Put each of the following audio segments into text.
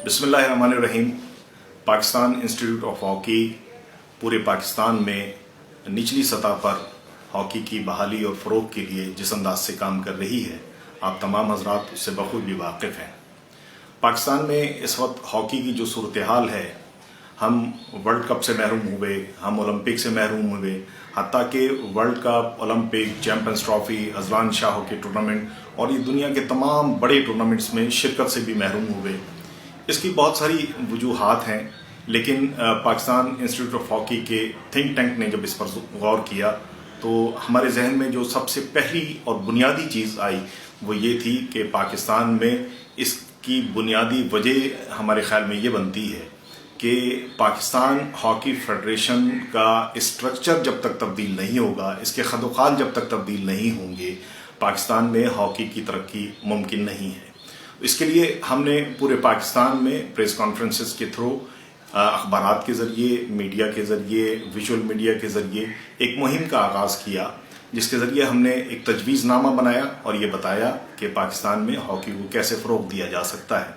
बिस्मिल्लाहिर्रहमानिर्रहीम। Pakistan institute of hockey पूरे पाकिस्तान में निचली सतह पर हॉकी की बहाली और फ़रोग़ के लिए जिस अंदाज से काम कर रही है, आप तमाम हज़रात उससे बखूबी वाकिफ़ हैं। पाकिस्तान में इस वक्त हॉकी की जो सूरत हाल है, हम वर्ल्ड कप से महरूम हुए, हम ओलंपिक से महरूम हुए, हत्ता कि world cup, Olympic, champions trophy, Azlan Shah hockey tournament और ये दुनिया के तमाम बड़े टूर्नामेंट्स में शिरकत से भी महरूम हुए। इसकी बहुत सारी वजूहात हैं, लेकिन पाकिस्तान इंस्टीट्यूट ऑफ हॉकी के थिंक टैंक ने जब इस पर गौर किया तो हमारे जहन में जो सबसे पहली और बुनियादी चीज़ आई वो ये थी कि पाकिस्तान में इसकी बुनियादी वजह हमारे ख्याल में ये बनती है कि पाकिस्तान हॉकी फेडरेशन का स्ट्रक्चर जब तक तब्दील नहीं होगा, इसके खदोखाल जब तक तब्दील नहीं होंगे, पाकिस्तान में हॉकी की तरक्की मुमकिन नहीं है। इसके लिए हमने पूरे पाकिस्तान में प्रेस कॉन्फ्रेंसेस के थ्रू, अखबारात के ज़रिए, मीडिया के ज़रिए, विजुअल मीडिया के ज़रिए एक मुहिम का आगाज़ किया, जिसके ज़रिए हमने एक तजवीज़नामा बनाया और ये बताया कि पाकिस्तान में हॉकी को कैसे फ़रोग़ दिया जा सकता है।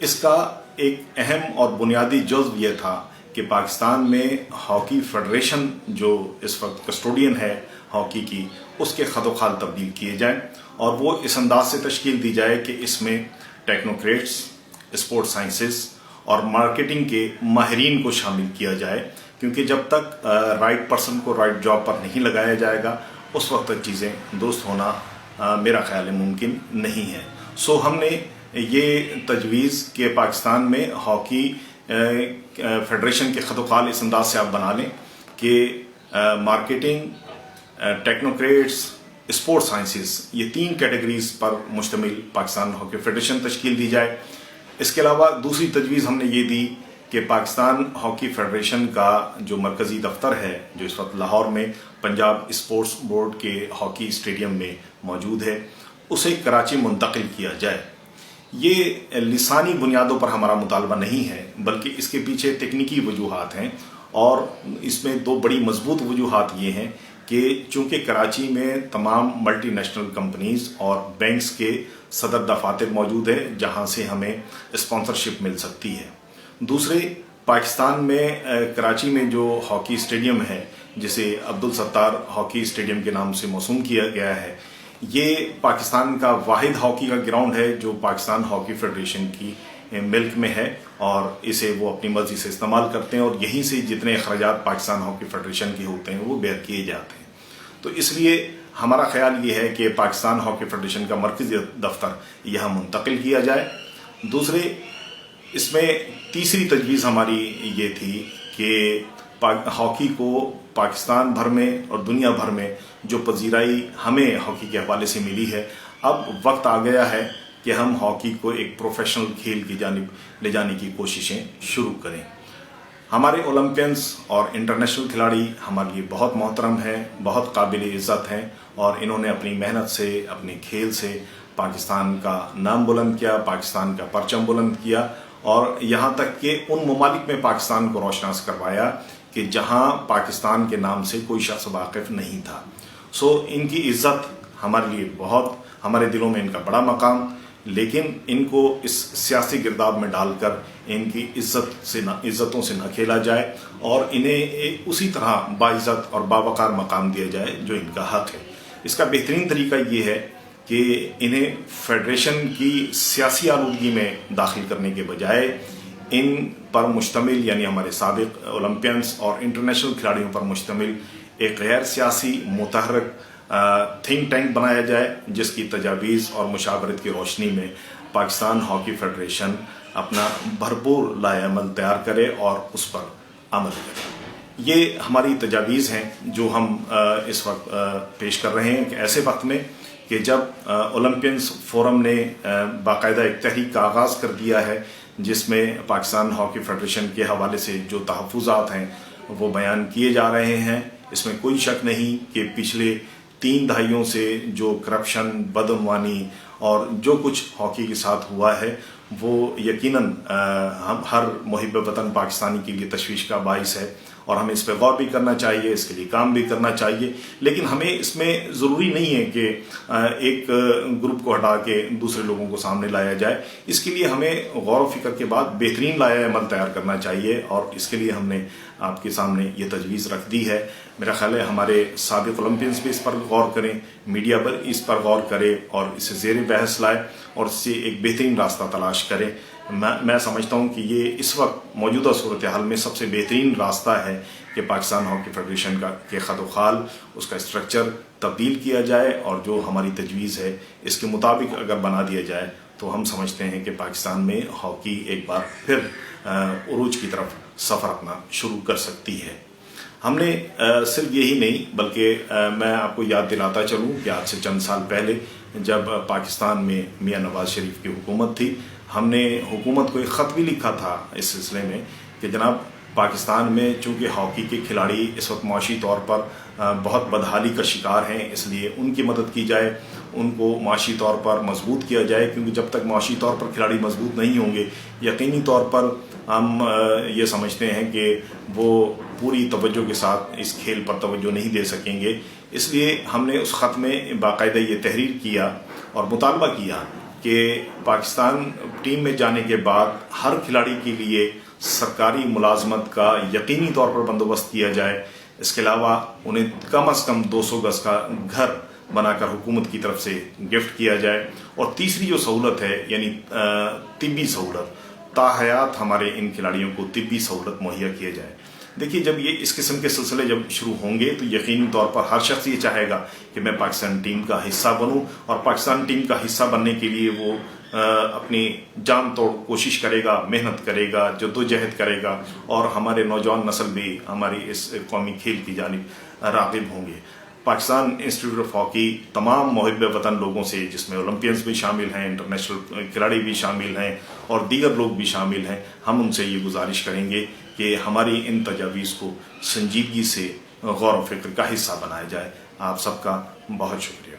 इसका एक अहम और बुनियादी जुज़्व ये था कि पाकिस्तान में हॉकी फेडरेशन जो इस वक्त कस्टोडियन है हॉकी की, उसके खदोखाल तब्दील किए जाएँ और वो इस अंदाज से तश्कील दी जाए कि इसमें टेक्नोक्रेट्स, स्पोर्ट्स साइंसेस और मार्केटिंग के माहिरीन को शामिल किया जाए, क्योंकि जब तक राइट पर्सन को राइट जॉब पर नहीं लगाया जाएगा उस वक्त तक चीज़ें दुरुस्त होना मेरा ख्याल है मुमकिन नहीं है। सो हमने ये तजवीज़ कि पाकिस्तान में हॉकी फेडरेशन के खदोखाल इस अंदाज से आप बना लें कि मार्केटिंग, टेक्नोक्रेट्स, स्पोर्ट्स साइंसेस, ये तीन कैटेगरीज पर मुश्तमिल पाकिस्तान हॉकी फेडरेशन तश्कील दी जाए। इसके अलावा दूसरी तजवीज़ हमने ये दी कि पाकिस्तान हॉकी फेडरेशन का जो मरकज़ी दफ्तर है, जो इस वक्त लाहौर में पंजाब स्पोर्ट्स बोर्ड के हॉकी स्टेडियम में मौजूद है, उसे कराची मुंतकिल किया जाए। ये लिसानी बुनियादों पर हमारा मुतालबा नहीं है, बल्कि इसके पीछे तकनीकी वजूहात हैं और इसमें दो बड़ी मजबूत वजूहात ये हैं कि चूँकि कराची में तमाम मल्टी नेशनल कंपनीज़ और बैंक्स के सदर दफातर मौजूद है जहाँ से हमें स्पॉन्सरशिप मिल सकती है। दूसरे, पाकिस्तान में कराची में जो हॉकी स्टेडियम है, जिसे अब्दुल सत्तार हॉकी स्टेडियम के नाम से मौसूम किया गया है, ये पाकिस्तान का वाहिद हॉकी का ग्राउंड है जो पाकिस्तान हॉकी फेडरेशन की मिल्क में है और इसे वो अपनी मर्जी से इस्तेमाल करते हैं और यहीं से जितने अखराजात पाकिस्तान हॉकी फेडरेशन के होते हैं वो बेयर किए जाते हैं। तो इसलिए हमारा ख्याल ये है कि पाकिस्तान हॉकी फेडरेशन का मरकज़ी दफ्तर यहाँ मुंतकिल किया जाए। दूसरे, इसमें तीसरी तजवीज़ हमारी ये थी कि हॉकी को पाकिस्तान भर में और दुनिया भर में जो पजीराई हमें हॉकी के हवाले से मिली है, अब वक्त आ गया है कि हम हॉकी को एक प्रोफेशनल खेल की जानिब ले जाने की कोशिशें शुरू करें। हमारे ओलंपियंस और इंटरनेशनल खिलाड़ी हमारे लिए बहुत मोहतरम हैं, बहुत काबिल इज़्ज़त हैं और इन्होंने अपनी मेहनत से, अपने खेल से पाकिस्तान का नाम बुलंद किया, पाकिस्तान का परचम बुलंद किया और यहाँ तक कि उन ममालिक में पाकिस्तान को रोशनास करवाया कि जहाँ पाकिस्तान के नाम से कोई शख्स वाकिफ़ नहीं था। सो इनकी इज़्ज़त हमारे लिए बहुत, हमारे दिलों में इनका बड़ा मकाम, लेकिन इनको इस सियासी गिरदाब में डालकर इनकी इज़्ज़तों से न खेला जाए और इन्हें उसी तरह बाइज़्ज़त और बावकार मकाम दिया जाए जो इनका हक़ है। इसका बेहतरीन तरीका ये है कि इन्हें फेडरेशन की सियासी आलूदगी में दाखिल करने के बजाय इन पर मुश्तमिल, यानी हमारे साबिक ओलंपियंस और इंटरनेशनल खिलाड़ियों पर मुश्तमिल एक गैर सियासी मुतहर्रिक थिंक टैंक बनाया जाए, जिसकी तजावीज़ और मुशावरत की रोशनी में पाकिस्तान हॉकी फेडरेशन अपना भरपूर लाएअमल तैयार करे और उस पर अमल करे। ये हमारी तजावीज़ हैं जो हम इस वक्त पेश कर रहे हैं कि ऐसे वक्त में कि जब ओलंपियंस फोरम ने बाकायदा एक तहरीक का आगाज़ कर दिया है, जिसमें पाकिस्तान हॉकी फेडरेशन के हवाले से जो तहफ़्फ़ुज़ात हैं वो बयान किए जा रहे हैं। इसमें कोई शक नहीं कि पिछले 3 दहाइयों से जो करप्शन, बदअमवानी और जो कुछ हॉकी के साथ हुआ है वो यकीनन हम हर मुहिब वतन पाकिस्तानी के लिए तशवीश का बाइस है اور ہمیں اس پہ غور بھی کرنا چاہیے، اس کے لیے کام بھی کرنا چاہیے، لیکن ہمیں اس میں ضروری نہیں ہے کہ ایک گروپ کو ہٹا کے دوسرے لوگوں کو سامنے لایا جائے۔ اس کے لیے ہمیں غور و فکر کے بعد بہترین لائحہ عمل تیار کرنا چاہیے، اور اس کے لیے ہم نے آپ کے سامنے یہ تجویز رکھ دی ہے۔ میرا خیال ہے ہمارے سابق اولمپئنز بھی اس پر غور کریں، میڈیا پر اس پر غور کرے اور اسے زیر بحث لائے اور اس سے ایک بہترین راستہ تلاش کرے۔ میں سمجھتا ہوں کہ یہ اس وقت موجودہ صورتحال میں سب سے بہترین راستہ ہے کہ پاکستان ہاکی فیڈریشن کے خط و خال، اس کا اسٹرکچر تبدیل کیا جائے، اور جو ہماری تجویز ہے اس کے مطابق اگر بنا دیا جائے تو ہم سمجھتے ہیں کہ پاکستان میں ہاکی ایک بار پھر عروج کی طرف سفر اپنا شروع کر سکتی ہے۔ ہم نے صرف یہی نہیں بلکہ میں آپ کو یاد دلاتا چلوں کہ آج سے چند سال پہلے جب پاکستان میں میاں نواز شریف کی حکومت تھی، ہم نے حکومت کو ایک خط بھی لکھا تھا اس سلسلے میں کہ جناب پاکستان میں چونکہ ہاکی کے کھلاڑی اس وقت معاشی طور پر بہت بدحالی کا شکار ہیں، اس لیے ان کی مدد کی جائے، ان کو معاشی طور پر مضبوط کیا جائے، کیونکہ جب تک معاشی طور پر کھلاڑی مضبوط نہیں ہوں گے یقینی طور پر ہم یہ سمجھتے ہیں کہ وہ پوری توجہ کے ساتھ اس کھیل پر توجہ نہیں دے سکیں گے۔ اس لیے ہم نے اس خط میں باقاعدہ یہ تحریر کیا اور مطالبہ کیا کہ پاکستان ٹیم میں جانے کے بعد ہر کھلاڑی کے لیے سرکاری ملازمت کا یقینی طور پر بندوبست کیا جائے، اس کے علاوہ انہیں کم از کم 200 گز کا گھر بنا کر حکومت کی طرف سے گفٹ کیا جائے، اور تیسری جو سہولت ہے یعنی طبی سہولت، تاحیات ہمارے ان کھلاڑیوں کو طبی سہولت مہیا کیا جائے۔ دیکھیے جب یہ اس قسم کے سلسلے جب شروع ہوں گے تو یقینی طور پر ہر شخص یہ چاہے گا کہ میں پاکستان ٹیم کا حصہ بنوں، اور پاکستان ٹیم کا حصہ بننے کے لیے وہ اپنی جان توڑ کوشش کرے گا، محنت کرے گا، جدوجہد کرے گا، اور ہمارے نوجوان نسل بھی ہماری اس قومی کھیل کی جانب راغب ہوں گے۔ پاکستان انسٹیٹیوٹ آف ہاکی تمام محب وطن لوگوں سے، جس میں اولمپئنز بھی شامل ہیں، انٹرنیشنل کھلاڑی بھی شامل ہیں اور دیگر لوگ بھی شامل ہیں، ہم ان سے یہ گزارش کریں گے کہ ہماری ان تجاویز کو سنجیدگی سے غور و فکر کا حصہ بنایا جائے۔ آپ سب کا بہت شکریہ۔